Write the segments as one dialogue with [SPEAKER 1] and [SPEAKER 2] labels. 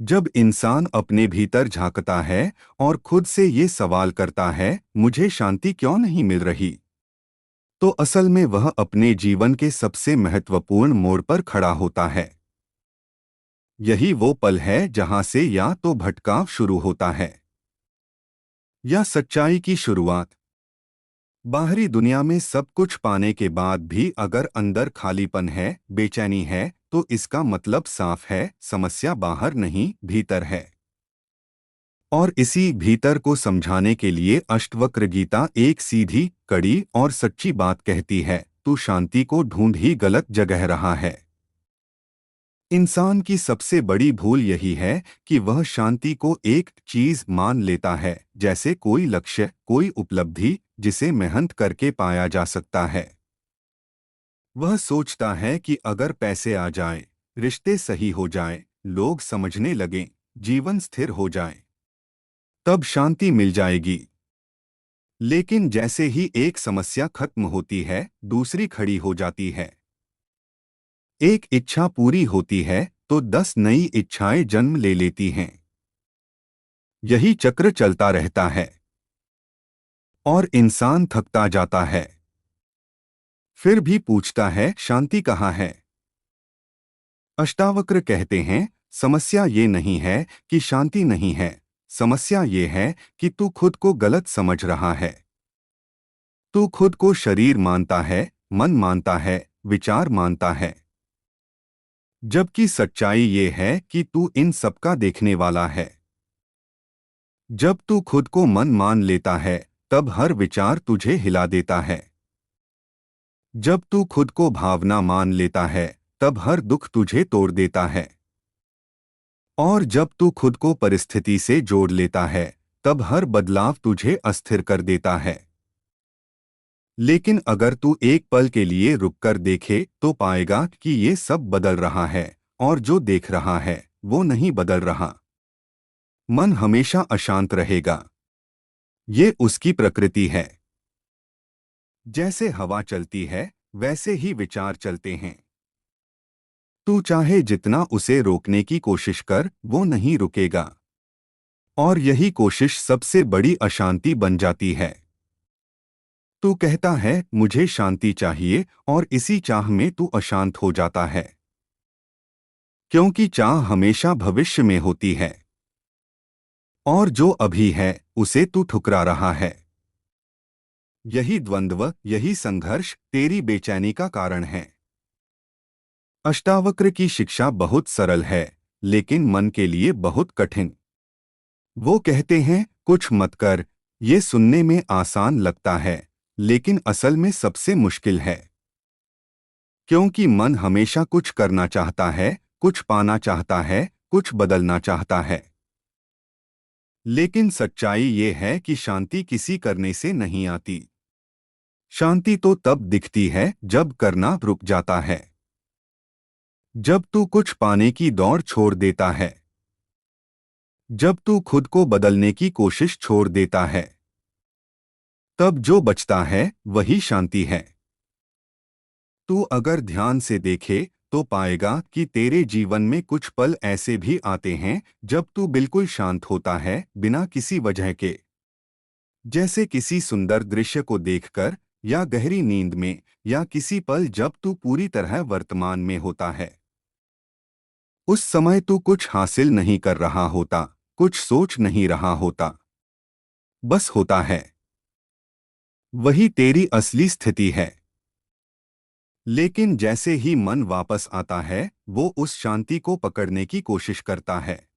[SPEAKER 1] जब इंसान अपने भीतर झांकता है और खुद से ये सवाल करता है, मुझे शांति क्यों नहीं मिल रही, तो असल में वह अपने जीवन के सबसे महत्वपूर्ण मोड़ पर खड़ा होता है। यही वो पल है जहां से या तो भटकाव शुरू होता है या सच्चाई की शुरुआत। बाहरी दुनिया में सब कुछ पाने के बाद भी अगर अंदर खालीपन है, बेचैनी है, तो इसका मतलब साफ है, समस्या बाहर नहीं, भीतर है। और इसी भीतर को समझाने के लिए अष्टवक्र गीता एक सीधी, कड़ी और सच्ची बात कहती है, तू शांति को ढूंढ ही गलत जगह रहा है। इंसान की सबसे बड़ी भूल यही है कि वह शांति को एक चीज मान लेता है, जैसे कोई लक्ष्य, कोई उपलब्धि जिसे मेहनत करके पाया जा सकता है। वह सोचता है कि अगर पैसे आ जाएं, रिश्ते सही हो जाएं, लोग समझने लगें, जीवन स्थिर हो जाए, तब शांति मिल जाएगी। लेकिन जैसे ही एक समस्या खत्म होती है, दूसरी खड़ी हो जाती है। एक इच्छा पूरी होती है तो 10 नई इच्छाएं जन्म ले लेती हैं। यही चक्र चलता रहता है और इंसान थकता जाता है। फिर भी पूछता है, शांति कहाँ है? अष्टावक्र कहते हैं, समस्या ये नहीं है कि शांति नहीं है, समस्या ये है कि तू खुद को गलत समझ रहा है। तू खुद को शरीर मानता है, मन मानता है, विचार मानता है। जबकि सच्चाई ये है कि तू इन सबका देखने वाला है। जब तू खुद को मन मान लेता है, तब हर विचार तुझे हिला देता है। जब तू खुद को भावना मान लेता है, तब हर दुख तुझे तोड़ देता है। और जब तू खुद को परिस्थिति से जोड़ लेता है, तब हर बदलाव तुझे अस्थिर कर देता है। लेकिन अगर तू एक पल के लिए रुककर देखे तो पाएगा कि ये सब बदल रहा है, और जो देख रहा है वो नहीं बदल रहा। मन हमेशा अशांत रहेगा, ये उसकी प्रकृति है। जैसे हवा चलती है, वैसे ही विचार चलते हैं। तू चाहे जितना उसे रोकने की कोशिश कर, वो नहीं रुकेगा। और यही कोशिश सबसे बड़ी अशांति बन जाती है। तू कहता है, मुझे शांति चाहिए, और इसी चाह में तू अशांत हो जाता है। क्योंकि चाह हमेशा भविष्य में होती है, और जो अभी है उसे तू ठुकरा रहा है। यही द्वंद्व, यही संघर्ष तेरी बेचैनी का कारण है। अष्टावक्र की शिक्षा बहुत सरल है, लेकिन मन के लिए बहुत कठिन। वो कहते हैं, कुछ मत कर। ये सुनने में आसान लगता है, लेकिन असल में सबसे मुश्किल है। क्योंकि मन हमेशा कुछ करना चाहता है, कुछ पाना चाहता है, कुछ बदलना चाहता है। लेकिन सच्चाई ये है कि शांति किसी करने से नहीं आती। शांति तो तब दिखती है जब करना रुक जाता है। जब तू कुछ पाने की दौड़ छोड़ देता है। जब तू खुद को बदलने की कोशिश छोड़ देता है। तब जो बचता है वही शांति है। तू अगर ध्यान से देखे तो पाएगा कि तेरे जीवन में कुछ पल ऐसे भी आते हैं जब तू बिल्कुल शांत होता है, बिना किसी वजह के। जैसे किसी सुंदर दृश्य को देखकर, या गहरी नींद में, या किसी पल जब तू पूरी तरह वर्तमान में होता है। उस समय तू कुछ हासिल नहीं कर रहा होता, कुछ सोच नहीं रहा होता, बस होता है। वही तेरी असली स्थिति है। लेकिन जैसे ही मन वापस आता है, वो उस शांति को पकड़ने की कोशिश करता है,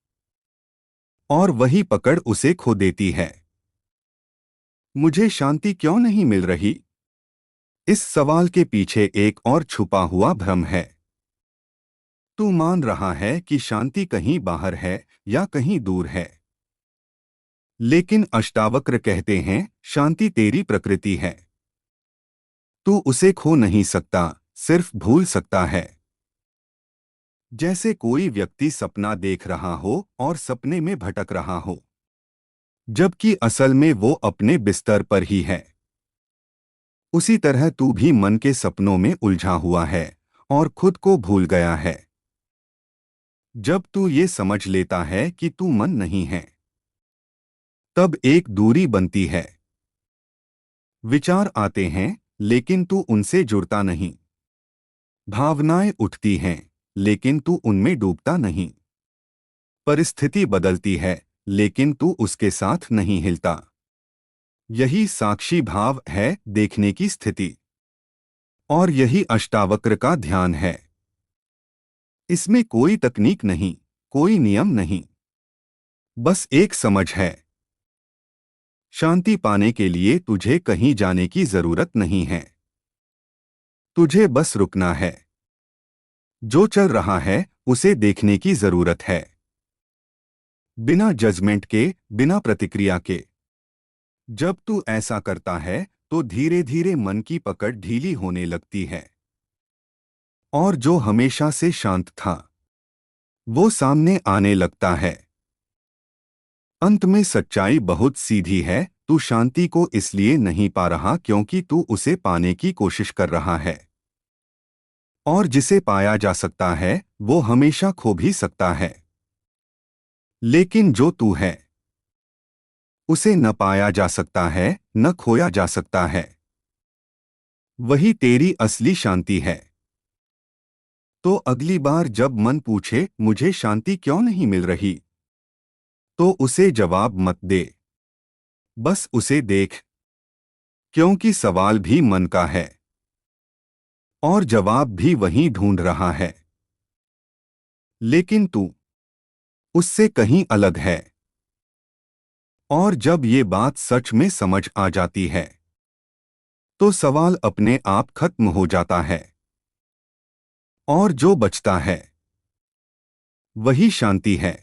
[SPEAKER 1] और वही पकड़ उसे खो देती है। मुझे शांति क्यों नहीं मिल रही? इस सवाल के पीछे एक और छुपा हुआ भ्रम है। तू मान रहा है कि शांति कहीं बाहर है या कहीं दूर है। लेकिन अष्टावक्र कहते हैं, शांति तेरी प्रकृति है। तू उसे खो नहीं सकता, सिर्फ भूल सकता है। जैसे कोई व्यक्ति सपना देख रहा हो और सपने में भटक रहा हो, जबकि असल में वो अपने बिस्तर पर ही है। उसी तरह तू भी मन के सपनों में उलझा हुआ है और खुद को भूल गया है। जब तू ये समझ लेता है कि तू मन नहीं है, तब एक दूरी बनती है। विचार आते हैं, लेकिन तू उनसे जुड़ता नहीं। भावनाएं उठती हैं, लेकिन तू उनमें डूबता नहीं। परिस्थिति बदलती है, लेकिन तू उसके साथ नहीं हिलता। यही साक्षी भाव है, देखने की स्थिति। और यही अष्टावक्र का ध्यान है। इसमें कोई तकनीक नहीं, कोई नियम नहीं, बस एक समझ है। शांति पाने के लिए तुझे कहीं जाने की जरूरत नहीं है। तुझे बस रुकना है। जो चल रहा है उसे देखने की जरूरत है, बिना जजमेंट के, बिना प्रतिक्रिया के। जब तू ऐसा करता है तो धीरे धीरे मन की पकड़ ढीली होने लगती है, और जो हमेशा से शांत था वो सामने आने लगता है। अंत में सच्चाई बहुत सीधी है, तू शांति को इसलिए नहीं पा रहा क्योंकि तू उसे पाने की कोशिश कर रहा है। और जिसे पाया जा सकता है वो हमेशा खो भी सकता है। लेकिन जो तू है उसे न पाया जा सकता है, न खोया जा सकता है। वही तेरी असली शांति है। तो अगली बार जब मन पूछे मुझे शांति क्यों नहीं मिल रही, तो उसे जवाब मत दे, बस उसे देख। क्योंकि सवाल भी मन का है और जवाब भी वहीं ढूंढ रहा है। लेकिन तू उससे कहीं अलग है। और जब ये बात सच में समझ आ जाती है तो सवाल अपने आप खत्म हो जाता है, और जो बचता है वही शांति है।